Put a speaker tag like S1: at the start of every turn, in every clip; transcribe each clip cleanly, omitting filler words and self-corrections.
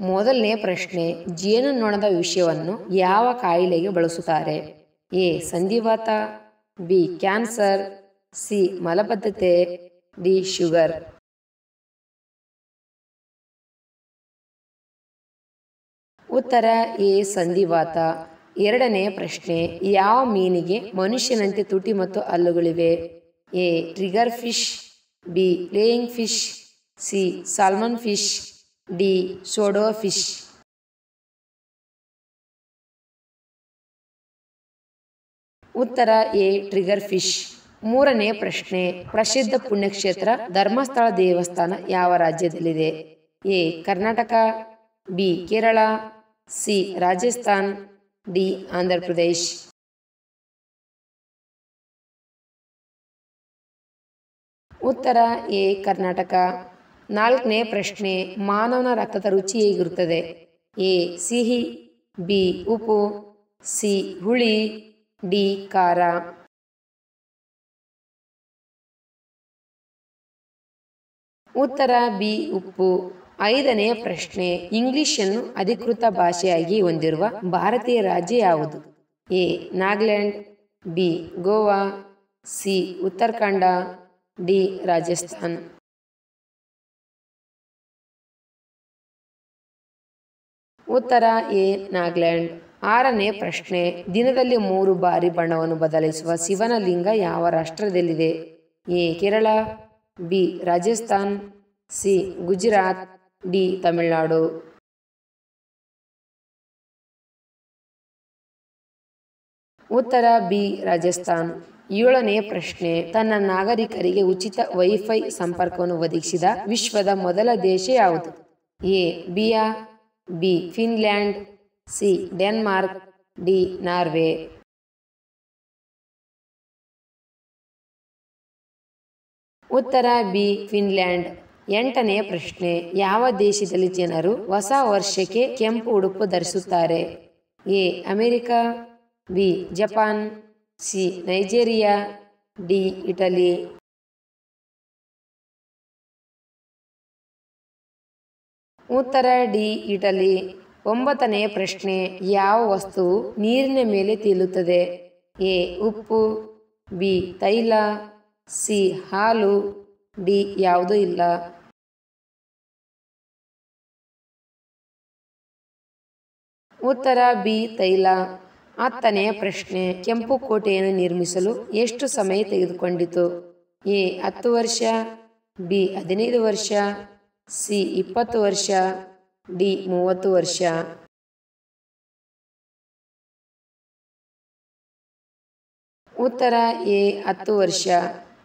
S1: ಮೊದಲನೇ ಪ್ರಶ್ನೆ, ಜೇನುನೊಣದ ವಿಷವನ್ನು ಯಾವ ಕಾಯಿಲೆಗೆ ಬಳಸುತ್ತಾರೆ? ಎ. ಸಂಧಿವಾತ, ಬಿ. Cancer, C. ಮಲಬದ್ಧತೆ, ಡಿ. ಶುಗರ್. ಉತ್ತರ ಎ. ಸಂಧಿವಾತ. ಎರಡನೇ ಪ್ರಶ್ನೆ, ಯಾವ ಮೀನಿಗೆ ಮನುಷ್ಯನಂತೆ ತುಟಿ ಮತ್ತು ಹಲ್ಲುಗಳಿವೆ? A. Trigger fish, B. Playing fish, C. Salmon fish, D. ಸೋಡೋ ಫಿಶ್. ಉತ್ತರ ಎ. Trigger fish. ಮೂರನೇ ಪ್ರಶ್ನೆ, ಪ್ರಸಿದ್ಧ ಪುಣ್ಯಕ್ಷೇತ್ರ ಧರ್ಮಸ್ಥಳ ದೇವಸ್ಥಾನ ಯಾವ ರಾಜ್ಯದಲ್ಲಿದೆ? A. Karnataka, B. Kerala, C. Rajasthan, D. Andhra Pradesh. ಉತ್ತರ ಎ. ಕರ್ನಾಟಕ. ನಾಲ್ಕನೇ ಪ್ರಶ್ನೆ, ಮಾನವನ ರಕ್ತದ ರುಚಿ ಹೇಗಿರುತ್ತದೆ? ಎ. ಸಿಹಿ, ಬಿ. ಉಪ್ಪು, ಸಿ. ಹುಳಿ, ಡಿ. ಖಾರ. ಉತ್ತರ ಬಿ. ಉಪ್ಪು. ಐದನೇ ಪ್ರಶ್ನೆ, ಇಂಗ್ಲಿಷನ್ನು ಅಧಿಕೃತ ಭಾಷೆಯಾಗಿ ಹೊಂದಿರುವ ಭಾರತೀಯ ರಾಜ್ಯ ಯಾವುದು? A. Nagaland, B. Goa, C. Uttarakhand, D. Rajasthan. ಉತ್ತರ ಎ. ನಾಗಾಲ್ಯಾಂಡ್. ಆರನೇ ಪ್ರಶ್ನೆ, ದಿನದಲ್ಲಿ 3 ಬಾರಿ ಬಣ್ಣವನ್ನು ಬದಲಿಸುವ ಶಿವನ ಲಿಂಗ ಯಾವ ರಾಷ್ಟ್ರದಲ್ಲಿದೆ? A. Kerala, B. Rajasthan, C. Gujarat, D. Tamil Nadu. ಉತ್ತರ ಬಿ. ರಾಜಸ್ಥಾನ್. ಏಳನೇ ಪ್ರಶ್ನೆ, ತನ್ನ ನಾಗರಿಕರಿಗೆ ಉಚಿತ ವೈಫೈ ಸಂಪರ್ಕವನ್ನು ಒದಗಿಸಿದ ವಿಶ್ವದ ಮೊದಲ ದೇಶ ಯಾವುದು? ಎ. ಬಿಯಾ, B. Finland, C. Denmark, D. Norway. ಉತ್ತರ ಬಿ. ಫಿನ್ಲ್ಯಾಂಡ್. ಎಂಟನೇ ಪ್ರಶ್ನೆ, ಯಾವ ದೇಶದಲ್ಲಿ ಜನರು ಹೊಸ ವರ್ಷಕ್ಕೆ ಕೆಂಪು ಉಡುಪು ಧರಿಸುತ್ತಾರೆ? A. America, B. Japan, C. Nigeria, D. Italy. ಉತ್ತರ ಡಿ. ಇಟಲಿ. ಒಂಬತ್ತನೇ ಪ್ರಶ್ನೆ, ಯಾವ ವಸ್ತುವು ನೀರಿನ ಮೇಲೆ ತೇಲುತ್ತದೆ? ಎ. ಉಪ್ಪು, ಬಿ. ತೈಲ, ಸಿ. ಹಾಲು, ಡಿ. ಯಾವುದೂ ಇಲ್ಲ. ಉತ್ತರ ಬಿ. ತೈಲ. ಹತ್ತನೇ ಪ್ರಶ್ನೆ, ಕೆಂಪು ಕೋಟೆಯನ್ನು ನಿರ್ಮಿಸಲು ಎಷ್ಟು ಸಮಯ ತೆಗೆದುಕೊಂಡಿತು? ಎ. 10 ವರ್ಷ, ಬಿ. 15 ವರ್ಷ, ಸಿ. 20 ವರ್ಷ, ಡಿ. 30 ವರ್ಷ. ಉತ್ತರ ಎ. 10 ವರ್ಷ.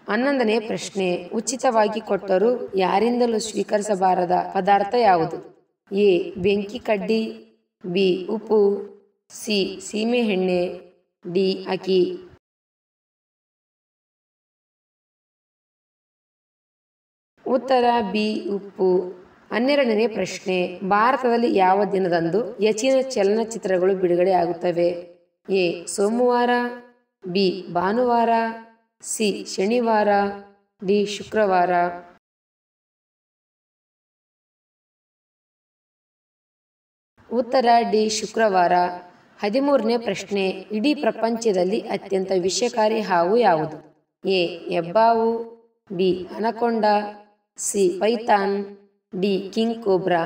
S1: 11ನೇ ಪ್ರಶ್ನೆ, ಉಚಿತವಾಗಿ ಕೊಟ್ಟರೂ ಯಾರಿಂದಲೂ ಸ್ವೀಕರಿಸಬಾರದ ಪದಾರ್ಥ ಯಾವುದು? ಎ. ಬೆಂಕಿ ಕಡ್ಡಿ, ಬಿ. ಉಪ್ಪು, ಸಿ. ಸೀಮೆ ಎಣ್ಣೆ, ಡಿ. ಅಕ್ಕಿ. ಉತ್ತರ ಬಿ. ಉಪ್ಪು. 12ನೇ ಪ್ರಶ್ನೆ, ಭಾರತದಲ್ಲಿ ಯಾವ ದಿನದಂದು ಹೆಚ್ಚಿನ ಚಲನಚಿತ್ರಗಳು ಬಿಡುಗಡೆ ಆಗುತ್ತವೆ? ಎ. ಸೋಮವಾರ, ಬಿ. ಭಾನುವಾರ, ಸಿ. ಶನಿವಾರ, ಡಿ. ಶುಕ್ರವಾರ. ಉತ್ತರ ಡಿ. ಶುಕ್ರವಾರ. 13ನೇ ಪ್ರಶ್ನೆ, ಇಡೀ ಪ್ರಪಂಚದಲ್ಲಿ ಅತ್ಯಂತ ವಿಷಕಾರಿ ಹಾವು ಯಾವುದು? ಎ. ಹೆಬ್ಬಾವು, B. Anaconda, C. Python, D. King cobra.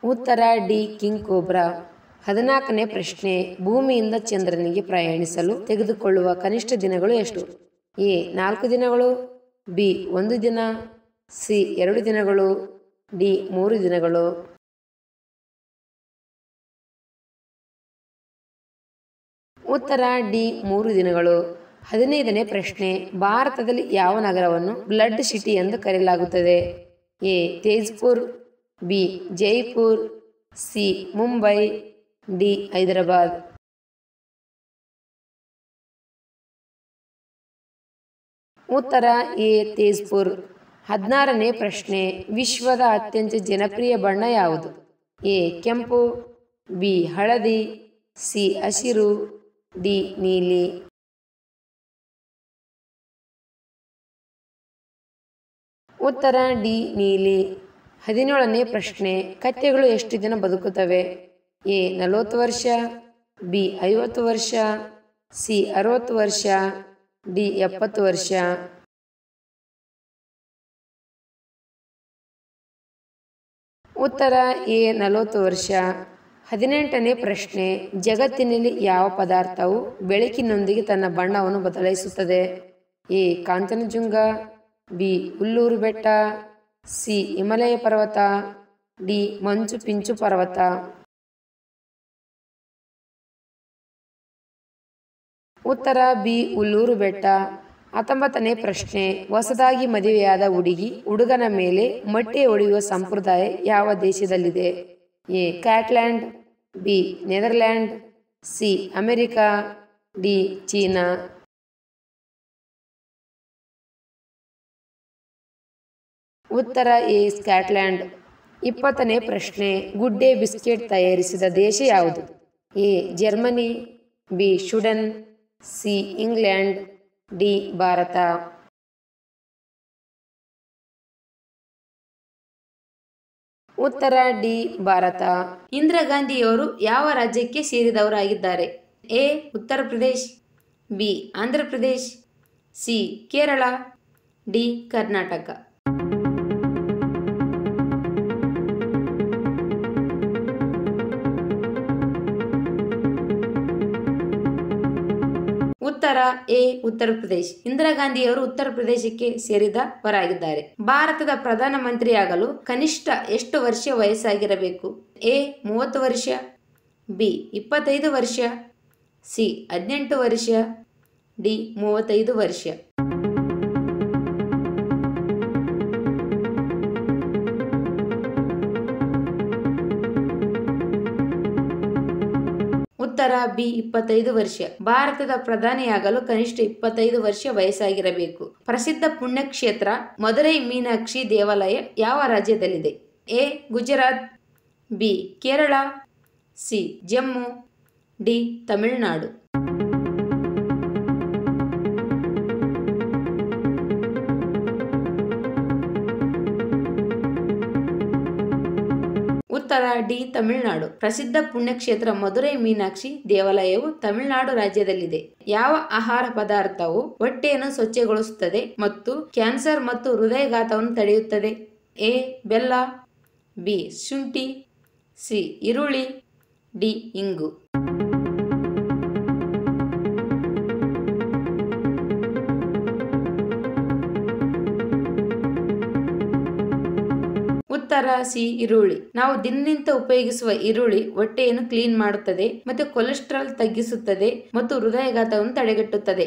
S1: ಉತ್ತರ ಡಿ. King cobra. 14ನೇ ಪ್ರಶ್ನೆ, ಭೂಮಿಯಿಂದ ಚಂದ್ರನಿಗೆ ಪ್ರಯಾಣಿಸಲು ತೆಗೆದುಕೊಳ್ಳುವ ಕನಿಷ್ಠ ದಿನಗಳು ಎಷ್ಟು? ಎ. 4 ದಿನಗಳು, ಬಿ. 1 ದಿನ, ಸಿ. 2 ದಿನಗಳು, ಡಿ. 3 ದಿನಗಳು. ಉತ್ತರ ಡಿ. 3 ದಿನಗಳು. 15ನೇ ಪ್ರಶ್ನೆ, ಭಾರತದಲ್ಲಿ ಯಾವ ನಗರವನ್ನು ಬ್ಲಡ್ ಸಿಟಿ ಎಂದು ಕರೆಯಲಾಗುತ್ತದೆ? A. Tezpur, B. Jaipur, C. Mumbai, D. Hyderabad. ಉತ್ತರ ಎ. ತೇಜ್ಪುರ್. 16ನೇ ಪ್ರಶ್ನೆ, ವಿಶ್ವದ ಅತ್ಯಂತ ಜನಪ್ರಿಯ ಬಣ್ಣ ಯಾವುದು? ಎ. ಕೆಂಪು, ಬಿ. ಹಳದಿ, ಸಿ. ಹಸಿರು, ಡಿ. ನೀಲಿ. ಉತ್ತರ ಡಿ ನೀಲಿ. 17ನೇ ಪ್ರಶ್ನೆ, ಕತ್ತೆಗಳು ಎಷ್ಟು ದಿನ ಬದುಕುತ್ತವೆ? ಎ 40 ವರ್ಷ, ಬಿ 50 ವರ್ಷ, ಸಿ 60 ವರ್ಷ, ಡಿ 70 ವರ್ಷ. ಉತ್ತರ ಎ 40 ವರ್ಷ. 18ನೇ ಪ್ರಶ್ನೆ, ಜಗತ್ತಿನಲ್ಲಿ ಯಾವ ಪದಾರ್ಥವು ಬೆಳಕಿನೊಂದಿಗೆ ತನ್ನ ಬಣ್ಣವನ್ನು ಬದಲಾಯಿಸುತ್ತದೆ? ಎ ಕಾಂಚನಜುಂಗ, ಬಿ ಉಲ್ಲೂರು ಬೆಟ್ಟ, ಸಿ ಹಿಮಾಲಯ ಪರ್ವತ, ಡಿ ಮಂಚು ಪಿಂಚು ಪರ್ವತ. ಉತ್ತರ ಬಿ ಉಲ್ಲೂರು ಬೆಟ್ಟ. 19ನೇ ಪ್ರಶ್ನೆ, ಹೊಸದಾಗಿ ಮದುವೆಯಾದ ಹುಡುಗನ ಮೇಲೆ ಮೊಟ್ಟೆ ಹೊಡೆಯುವ ಸಂಪ್ರದಾಯ ಯಾವ ದೇಶದಲ್ಲಿದೆ? A Scotland, B Netherland, C America, D China. ಉತ್ತರ ಎ ಸ್ಕಾಟ್ಲ್ಯಾಂಡ್. 20ನೇ ಪ್ರಶ್ನೆ, ಗುಡ್ಡೆ ಬಿಸ್ಕೆಟ್ ತಯಾರಿಸಿದ ದೇಶ ಯಾವುದು? A Germany, B Sweden, C England, D Bharat. ಉತ್ತರ ಡಿ ಭಾರತ. ಇಂದಿರಾ ಗಾಂಧಿಯವರು ಯಾವ ರಾಜ್ಯಕ್ಕೆ ಸೇರಿದವರಾಗಿದ್ದಾರೆ? A Uttar Pradesh, B Andhra Pradesh, C Kerala, D Karnataka. ಉತ್ತರ ಎ ಉತ್ತರ ಪ್ರದೇಶ್. ಇಂದಿರಾ ಗಾಂಧಿಯವರು ಉತ್ತರ ಪ್ರದೇಶಕ್ಕೆ ಸೇರಿದವರಾಗಿದ್ದಾರೆ. ಭಾರತದ ಪ್ರಧಾನಮಂತ್ರಿಯಾಗಲು ಕನಿಷ್ಠ ಎಷ್ಟು ವರ್ಷ ವಯಸ್ಸಾಗಿರಬೇಕು? ಎ 30 ವರ್ಷ, ಬಿ 25 ವರ್ಷ, ಸಿ 18 ವರ್ಷ, ಡಿ 35 ವರ್ಷ. ಉತ್ತರ ಬಿ 25 ವರ್ಷ. ಭಾರತದ ಪ್ರಧಾನಿಯಾಗಲು ಕನಿಷ್ಠ 25 ವರ್ಷ ವಯಸ್ಸಾಗಿರಬೇಕು. ಪ್ರಸಿದ್ಧ ಪುಣ್ಯಕ್ಷೇತ್ರ ಮಧುರೈ ಮೀನಾಕ್ಷಿ ದೇವಾಲಯ ಯಾವ ರಾಜ್ಯದಲ್ಲಿದೆ? A Gujarat, B Kerala, C Jammu, D Tamil Nadu. ಉತ್ತರ ಡಿ ತಮಿಳುನಾಡು. ಪ್ರಸಿದ್ಧ ಪುಣ್ಯಕ್ಷೇತ್ರ ಮಧುರೈ ಮೀನಾಕ್ಷಿ ದೇವಾಲಯವು ತಮಿಳುನಾಡು ರಾಜ್ಯದಲ್ಲಿದೆ. ಯಾವ ಆಹಾರ ಪದಾರ್ಥವು ಹೊಟ್ಟೆಯನ್ನು ಸ್ವಚ್ಛಗೊಳಿಸುತ್ತದೆ ಮತ್ತು ಕ್ಯಾನ್ಸರ್ ಮತ್ತು ಹೃದಯಾಘಾತವನ್ನು ತಡೆಯುತ್ತದೆ? ಎ ಬೆಲ್ಲ, ಬಿ ಶುಂಠಿ, ಸಿ ಈರುಳ್ಳಿ, ಡಿ ಇಂಗು. ಉತ್ತರ ಸಿ ಈರುಳ್ಳಿ. ನಾವು ದಿನನಿತ್ಯ ಉಪಯೋಗಿಸುವ ಈರುಳ್ಳಿ ಹೊಟ್ಟೆಯನ್ನು ಕ್ಲೀನ್ ಮಾಡುತ್ತದೆ ಮತ್ತು ಕೊಲೆಸ್ಟ್ರಾಲ್ ತಗ್ಗಿಸುತ್ತದೆ ಮತ್ತು ಹೃದಯಾಘಾತವನ್ನು ತಡೆಗಟ್ಟುತ್ತದೆ.